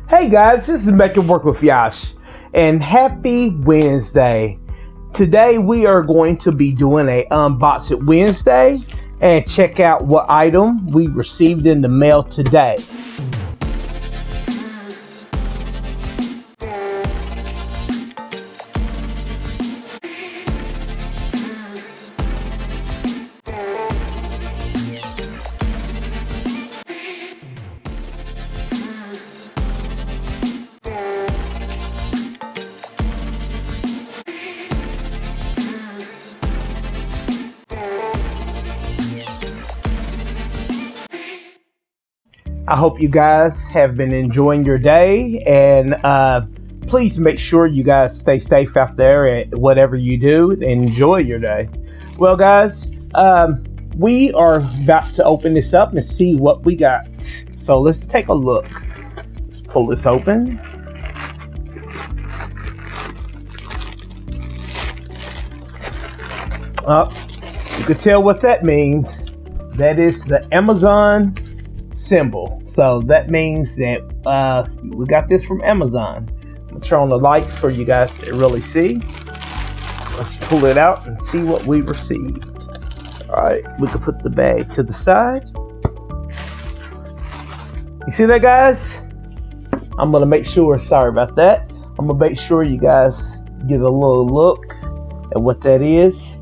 Hey guys, this is Make It Work with Yosh, and happy Wednesday. Today we are going to be doing a Unbox It Wednesday and check out what item we received in the mail today. I hope you guys have been enjoying your day, and please make sure you guys stay safe out there at whatever you do and enjoy your day. Well guys, we are about to open this up and see what we got. So let's take a look. Let's pull this open. You can tell what that means. That is the Amazon symbol. So that means that we got this from Amazon. I'm gonna turn on the light for you guys to really see. Let's pull it out and see what we received. All right, we can put the bag to the side. You see that, guys? I'm gonna make sure, sorry about that. I'm gonna make sure you guys get a little look at what that is.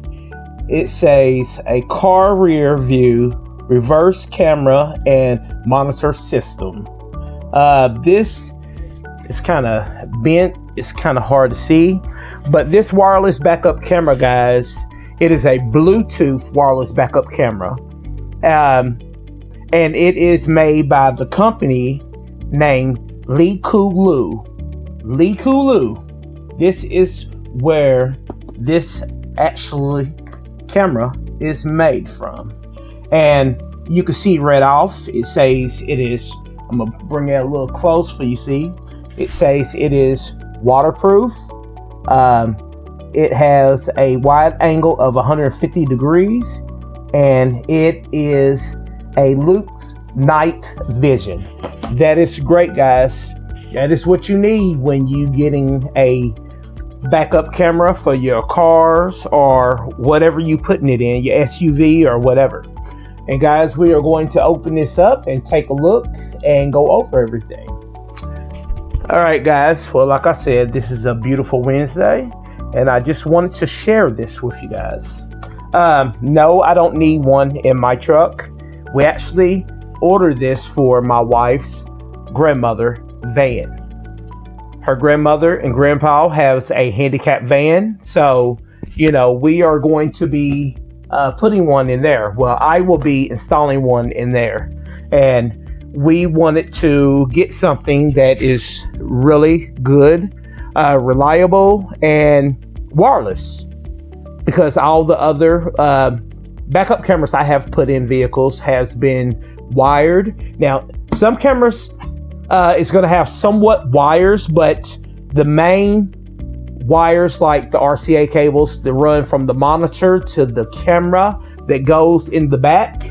It says a car rear view, reverse camera, and monitor system. This is kind of bent. It's kind of hard to see, but this wireless backup camera, guys, it is a Bluetooth wireless backup camera, and it is made by the company named Likulu. This is where this actually camera is made from. And you can see right off, it says it is, I'm gonna bring it a little close for you see. It says it is waterproof. It has a wide angle of 150 degrees, and it is a Luke's night vision. That is great, guys. That is what you need when you getting a backup camera for your cars or whatever you putting it in, your SUV or whatever. And guys, we are going to open this up and take a look and go over everything. All right, guys. Well, like I said, this is a beautiful Wednesday, and I just wanted to share this with you guys. No, I don't need one in my truck. We actually ordered this for my wife's grandmother van. Her grandmother and grandpa has a handicapped van, so we are going to be putting one in there. Well, I will be installing one in there, and we wanted to get something that is really good, reliable, and wireless, because all the other backup cameras I have put in vehicles has been wired. Now, some cameras is going to have somewhat wires, but the main wires, like the RCA cables that run from the monitor to the camera that goes in the back,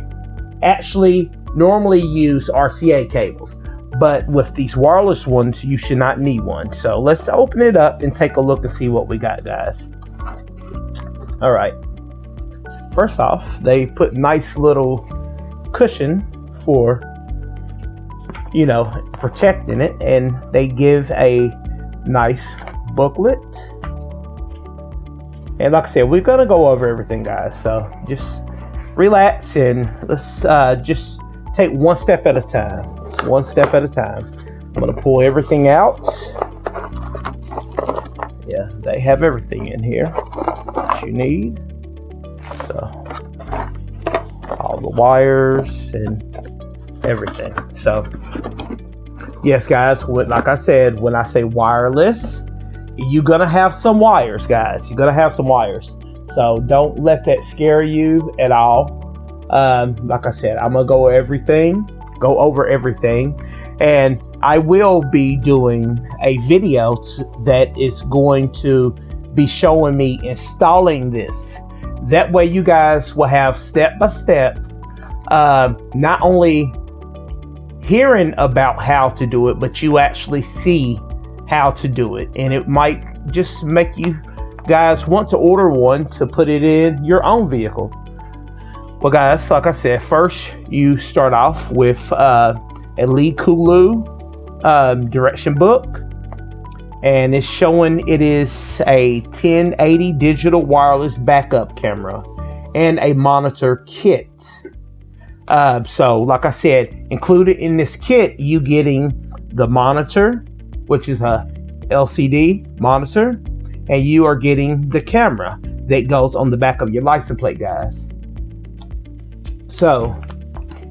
actually normally use RCA cables. But with these wireless ones, you should not need one. So let's open it up and take a look and see what we got, guys. All right. First off, they put nice little cushion for protecting it, and they give a nice booklet. And like I said, we're gonna go over everything, guys, so just relax and let's just take one step at a time. It's one step at a time. I'm gonna pull everything out. Yeah, they have everything in here that you need. So all the wires and everything. So yes, guys, like I said, when I say wireless, you're gonna have some wires, guys. You're gonna have some wires. So don't let that scare you at all. Like I said, I'm gonna go over everything, and I will be doing a video that is going to be showing me installing this. That way you guys will have step by step, not only hearing about how to do it, but you actually see how to do it, and it might just make you guys want to order one to put it in your own vehicle. Well guys, like I said, first you start off with a Lee Kulu direction book, and it's showing it is a 1080 digital wireless backup camera and a monitor kit. So like I said, included in this kit, you getting the monitor, which is a LCD monitor, and you are getting the camera that goes on the back of your license plate, guys. So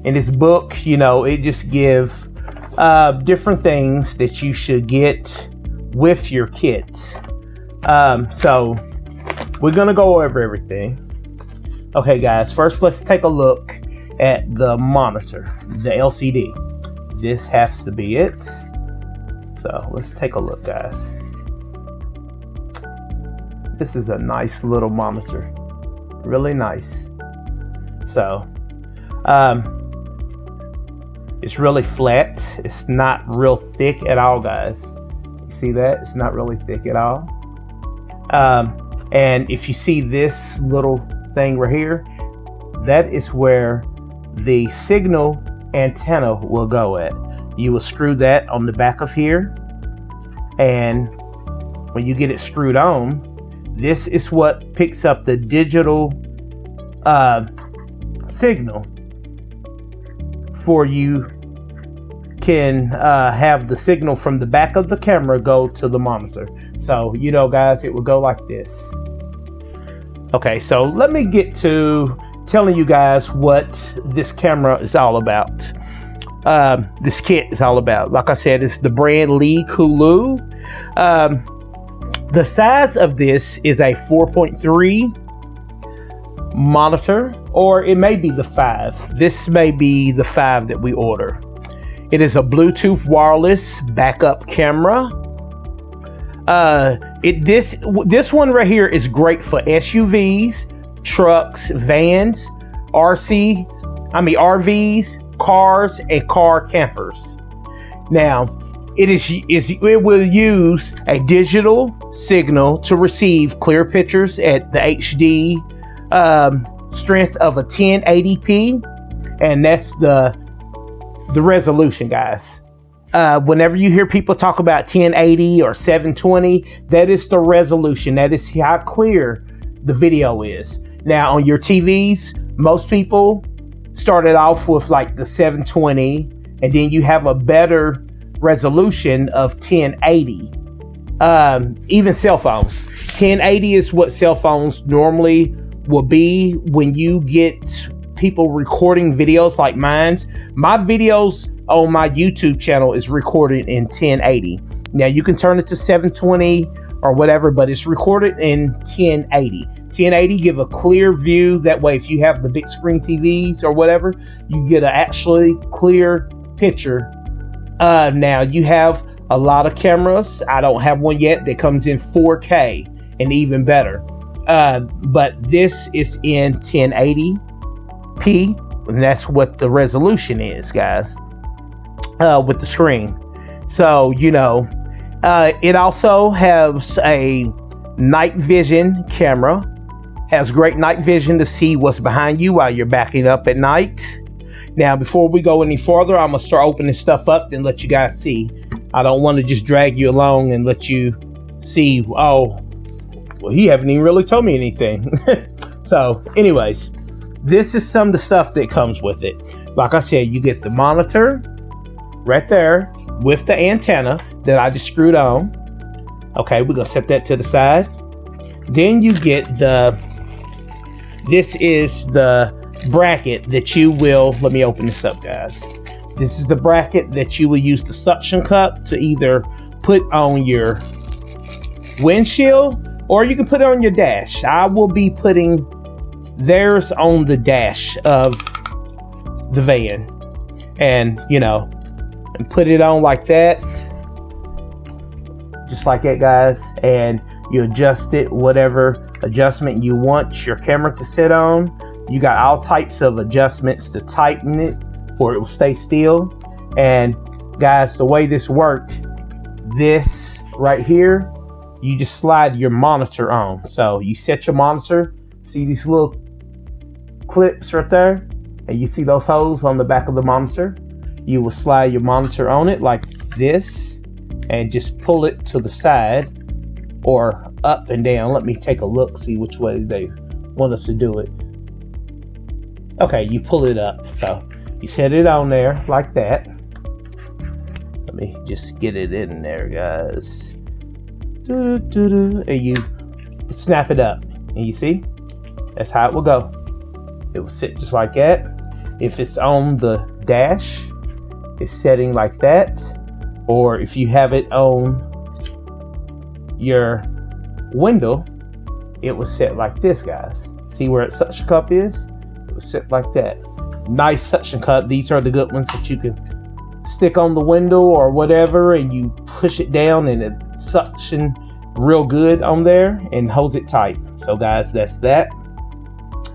in this book, it just gives different things that you should get with your kit. So we're gonna go over everything. Okay guys, first let's take a look at the monitor, the LCD. This has to be it. So let's take a look, guys. This is a nice little monitor, really nice. So it's really flat. It's not real thick at all, guys. You see that? It's not really thick at all. And if you see this little thing right here, that is where the signal antenna will go at. You will screw that on the back of here, and when you get it screwed on, this is what picks up the digital signal for you can have the signal from the back of the camera go to the monitor. So guys, it will go like this. Okay, so let me get to telling you guys what this camera is all about. This kit is all about. Like I said, it's the brand Lee Kulu. The size of this is a 4.3 monitor, or it may be the 5. This may be the 5 that we order. It is a Bluetooth wireless backup camera. This one right here is great for SUVs, trucks, vans, RVs, cars, and car campers. Now, it will use a digital signal to receive clear pictures at the HD strength of a 1080p, and that's the resolution, guys. Whenever you hear people talk about 1080 or 720, that is the resolution. That is how clear the video is. Now on your TVs, most people started off with like the 720, and then you have a better resolution of 1080. Even cell phones, 1080 is what cell phones normally will be. When you get people recording videos like mine, my videos on my YouTube channel is recorded in 1080. Now you can turn it to 720 or whatever, but it's recorded in 1080. 1080 give a clear view. That way, if you have the big screen TVs or whatever, you get an actually clear picture. Now you have a lot of cameras. I don't have one yet that comes in 4K and even better. But this is in 1080p, and that's what the resolution is, guys, with the screen. So, it also has a night vision camera. Has great night vision to see what's behind you while you're backing up at night. Now, before we go any further, I'm gonna start opening stuff up and let you guys see. I don't want to just drag you along and let you see, oh, well, he haven't even really told me anything. So anyways, this is some of the stuff that comes with it. Like I said, you get the monitor right there with the antenna that I just screwed on. Okay, we're gonna set that to the side. Then you get this is the bracket that you will, let me open this up, guys. This is the bracket that you will use the suction cup to either put on your windshield, or you can put it on your dash. I will be putting theirs on the dash of the van, and and put it on like that, just like that, guys. And you adjust it, whatever adjustment you want your camera to sit on. You got all types of adjustments to tighten it for it will stay still. And guys, the way this works, this right here, you just slide your monitor on. So you set your monitor, see these little clips right there, and you see those holes on the back of the monitor. You will slide your monitor on it like this and just pull it to the side or up and down. Let me take a look, see which way they want us to do it. Okay, you pull it up. So you set it on there like that. Let me just get it in there, guys. And you snap it up, and you see that's how it will go. It will sit just like that. If it's on the dash, it's setting like that, or if you have it on your window, it will sit like this, guys. See where its suction cup is? It will sit like that. Nice suction cup. These are the good ones that you can stick on the window or whatever, and you push it down and it suction real good on there and holds it tight. So guys, that's that.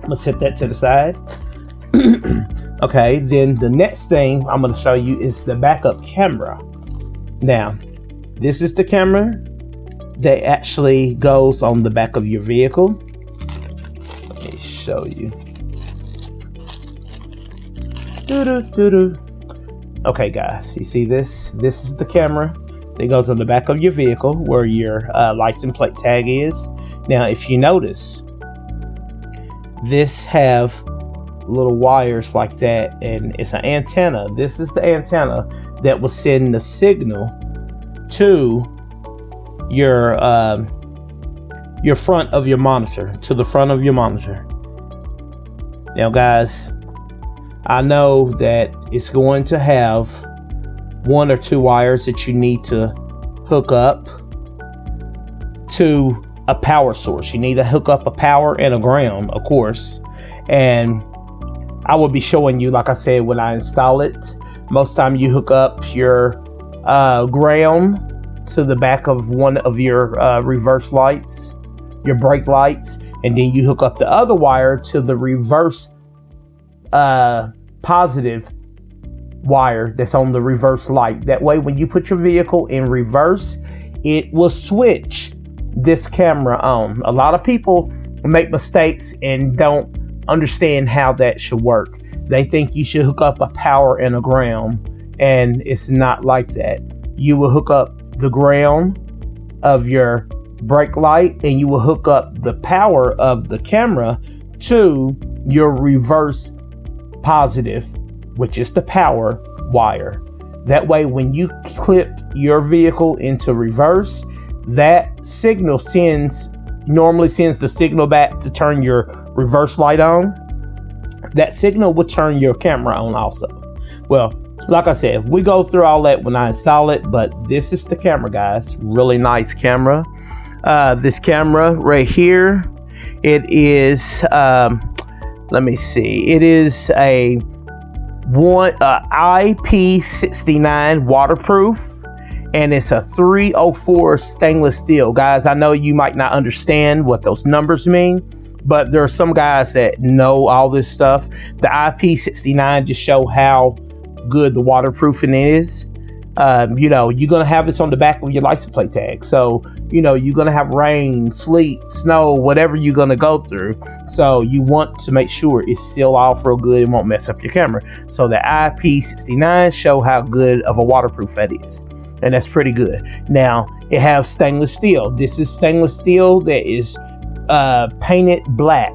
Let's set that to the side. Okay, then the next thing I'm going to show you is the backup camera. Now, this is the camera that actually goes on the back of your vehicle. Let me show you. Okay guys, you see this? This is the camera that goes on the back of your vehicle where your license plate tag is. Now, if you notice, this have little wires like that, and it's an antenna. This is the antenna that will send the signal to your front of your monitor, to the front of your monitor. Now guys, I know that it's going to have one or two wires that you need to hook up to a power source. You need to hook up a power and a ground, of course. And I will be showing you, like I said, when I install it. Most time you hook up your ground to the back of one of your reverse lights, your brake lights, and then you hook up the other wire to the reverse positive wire that's on the reverse light. That way, when you put your vehicle in reverse, it will switch this camera on. A lot of people make mistakes and don't understand how that should work. They think you should hook up a power and a ground, and it's not like that. You will hook up the ground of your brake light, and you will hook up the power of the camera to your reverse positive, which is the power wire. That way, when you clip your vehicle into reverse, that signal normally sends the signal back to turn your reverse light on. That signal will turn your camera on also. Well, like I said, we go through all that when I install it, but this is the camera, guys. Really nice camera. This camera right here, it is, let me see, it is a IP69 waterproof, and it's a 304 stainless steel. Guys, I know you might not understand what those numbers mean, but there are some guys that know all this stuff. The IP69 just show how good the waterproofing is. You're gonna have this on the back of your license plate tag, so you're gonna have rain, sleet, snow, whatever you're gonna go through. So you want to make sure it's sealed off real good and won't mess up your camera. So the IP69 show how good of a waterproof that is, and that's pretty good. Now it has stainless steel. This is stainless steel that is painted black,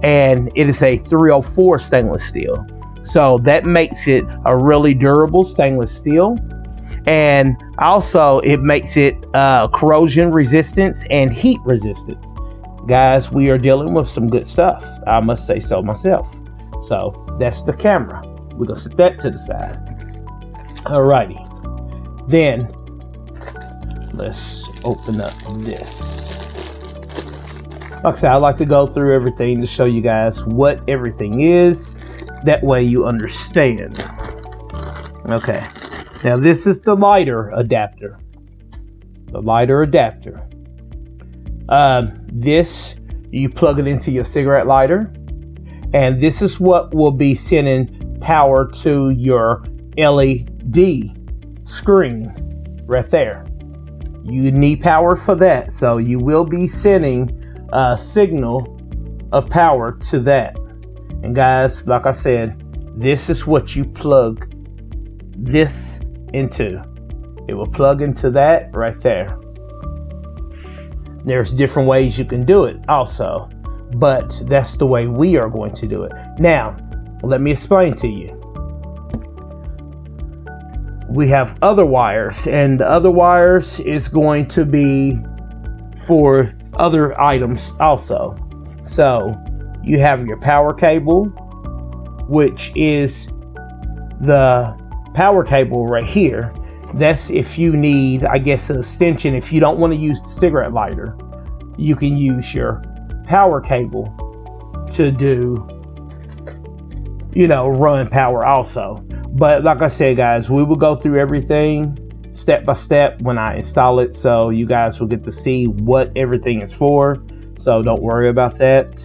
and it is a 304 stainless steel. So that makes it a really durable stainless steel. And also it makes it corrosion resistance and heat resistance. Guys, we are dealing with some good stuff. I must say so myself. So that's the camera. We're gonna set that to the side. Alrighty. Then let's open up this. Like I said, I like to go through everything to show you guys what everything is. That way you understand. Okay. Now this is the lighter adapter. The lighter adapter. This, you plug it into your cigarette lighter, and this is what will be sending power to your LED HD screen right there. You need power for that, so you will be sending a signal of power to that. And guys, like I said, this is what you plug this into. It will plug into that right there. There's different ways you can do it also, but that's the way we are going to do it. Now, let me explain to you. We have other wires, and the other wires is going to be for other items also. So you have your power cable, which is the power cable right here. That's if you need, I guess, an extension. If you don't want to use the cigarette lighter, you can use your power cable to do, run power also. But like I said, guys, we will go through everything step by step when I install it, so you guys will get to see what everything is for. So don't worry about that.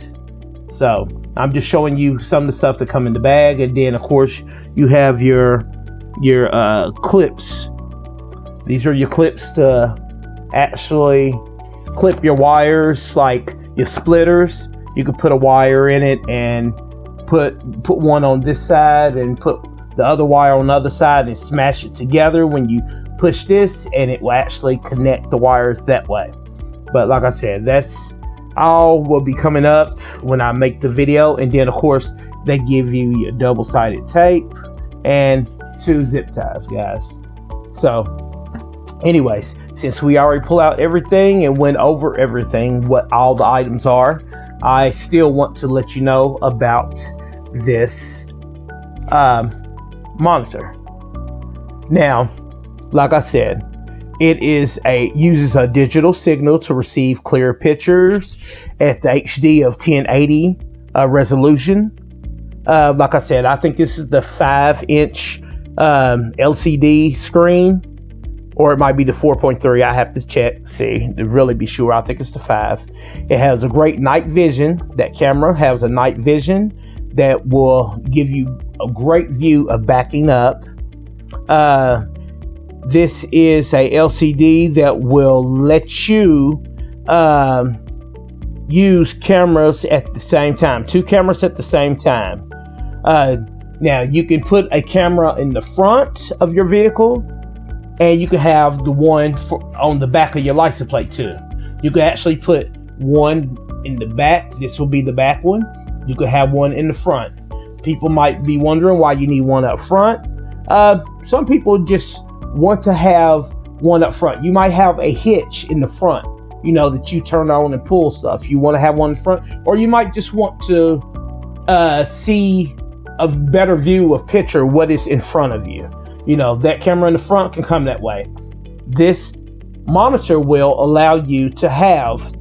So I'm just showing you some of the stuff that come in the bag, and then of course you have your clips. These are your clips to actually clip your wires, like your splitters. You could put a wire in it and put one on this side and put the other wire on the other side and smash it together when you push this, and it will actually connect the wires that way. But like I said, that's all will be coming up when I make the video. And then of course they give you your double-sided tape and 2 zip ties, guys. So anyways, since we already pulled out everything and went over everything, what all the items are, I still want to let you know about this monitor. Now, like I said, it uses a digital signal to receive clear pictures at the HD of 1080 resolution. Like I said, I think this is the 5-inch LCD screen, or it might be the 4.3. I have to check, see, to really be sure. I think it's the 5. It has a great night vision. That camera has a night vision that will give you a great view of backing up. This is a LCD that will let you use cameras at the same time, 2 cameras at the same time. Now you can put a camera in the front of your vehicle, and you can have the one on the back of your license plate too. You can actually put one in the back. This will be the back one. You could have one in the front. People might be wondering why you need one up front. Some people just want to have one up front. You might have a hitch in the front, that you turn on and pull stuff. You want to have one in front, or you might just want to see a better view of picture what is in front of you. That camera in the front can come that way. This monitor will allow you to have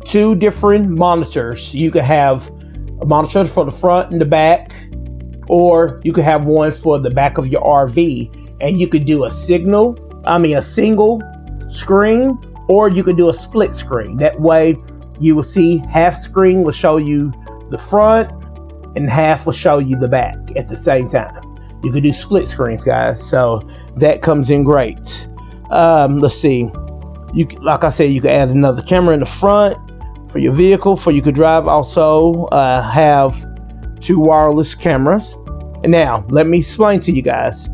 2 different monitors. You can have a monitor for the front and the back, or you could have one for the back of your RV, and you could do a single screen, or you could do a split screen. That way you will see half screen will show you the front and half will show you the back at the same time. You could do split screens, guys, so that comes in great. Let's see, like I said, you could add another camera in the front for your vehicle, for you could drive. Also have 2 wireless cameras. And now let me explain to you guys.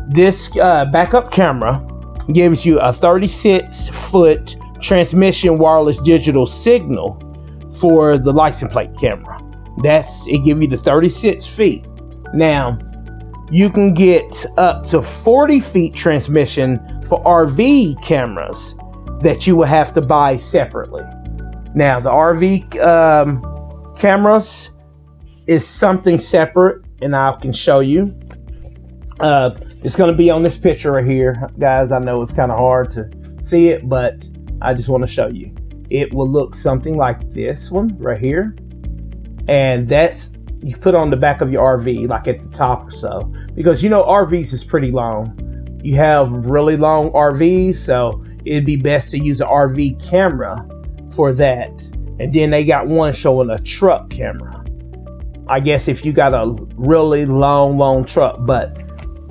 This backup camera gives you a 36-foot transmission wireless digital signal for the license plate camera. It gives you the 36 feet. Now you can get up to 40 feet transmission for RV cameras that you will have to buy separately. Now the RV cameras is something separate, and I can show you. It's going to be on this picture right here, guys. I know it's kind of hard to see it, but I just want to show you. It will look something like this one right here, and that's you put on the back of your RV, like at the top or so, because RVs is pretty long. You have really long RVs, so it'd be best to use an RV camera for that. And then they got one showing a truck camera. I guess if you got a really long truck, but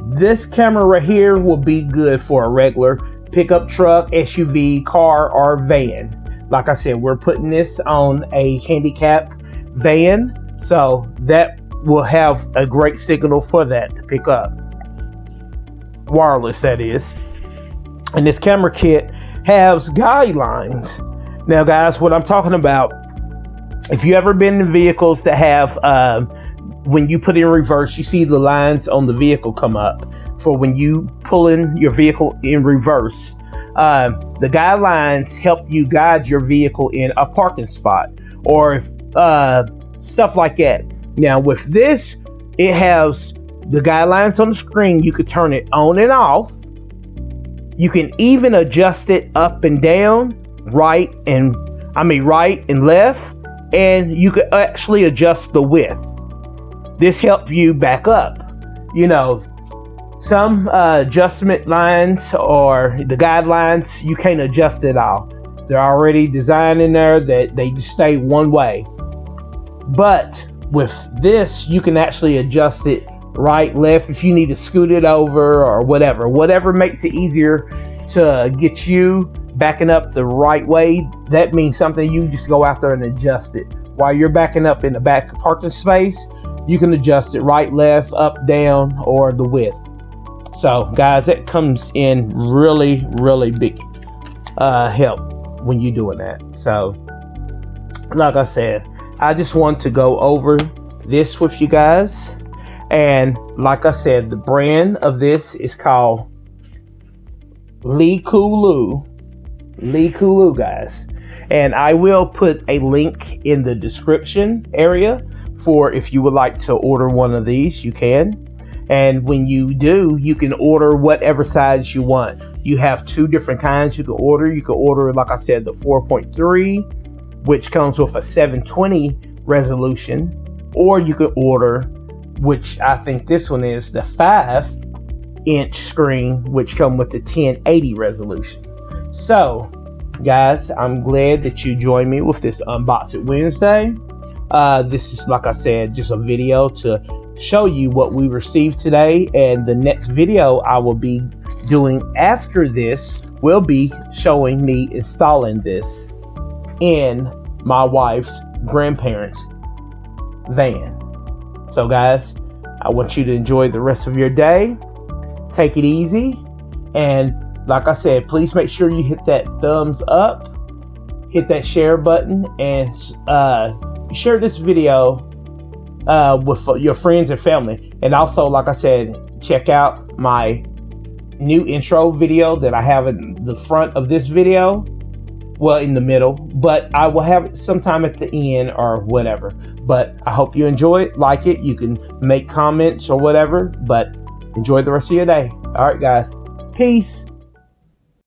This camera right here will be good for a regular pickup truck, SUV, car, or van. Like I said, we're putting this on a handicap van, so that will have a great signal for that to pick up. Wireless, that is. And this camera kit has guidelines. Now, guys, what I'm talking about, if you ever been in vehicles that have, when you put in reverse, you see the lines on the vehicle come up for when you pull in your vehicle in reverse. The guidelines help you guide your vehicle in a parking spot or if, stuff like that. Now, with this, it has the guidelines on the screen. You could turn it on and off. You can even adjust it up and down, right and left, and you could actually adjust the width. This helps you back up. You know, some adjustment lines or the guidelines, you can't adjust it all. They're already designed in there that they just stay one way. But with this, you can actually adjust it right, left, if you need to scoot it over or whatever makes it easier to get you backing up the right way. That means something. You just go out there and adjust it while you're backing up in the back parking space. You can adjust it right, left, up, down, or the width. So guys, that comes in really big help when you're doing that. So like I said, I just want to go over this with you guys. And like I said, the brand of this is called Likulu, guys. And I will put a link in the description area for if you would like to order one of these, you can. And when you do, you can order whatever size you want. You have two different kinds you can order. You can order, like I said, the 4.3, which comes with a 720 resolution, or you could order, which I think this one is, the 5-inch screen, which come with the 1080 resolution. So, guys, I'm glad that you joined me with this Unbox It Wednesday. This is, like I said, just a video to show you what we received today, and the next video I will be doing after this will be showing me installing this in my wife's grandparents' van. So guys, I want you to enjoy the rest of your day. Take it easy. And like I said, please make sure you hit that thumbs up, hit that share button, and share this video with your friends and family. And also, like I said, check out my new intro video that I have in the front of this video. Well, in the middle, but I will have it sometime at the end or whatever. But I hope you enjoy it, like it. You can make comments or whatever, but enjoy the rest of your day. All right, guys. Peace.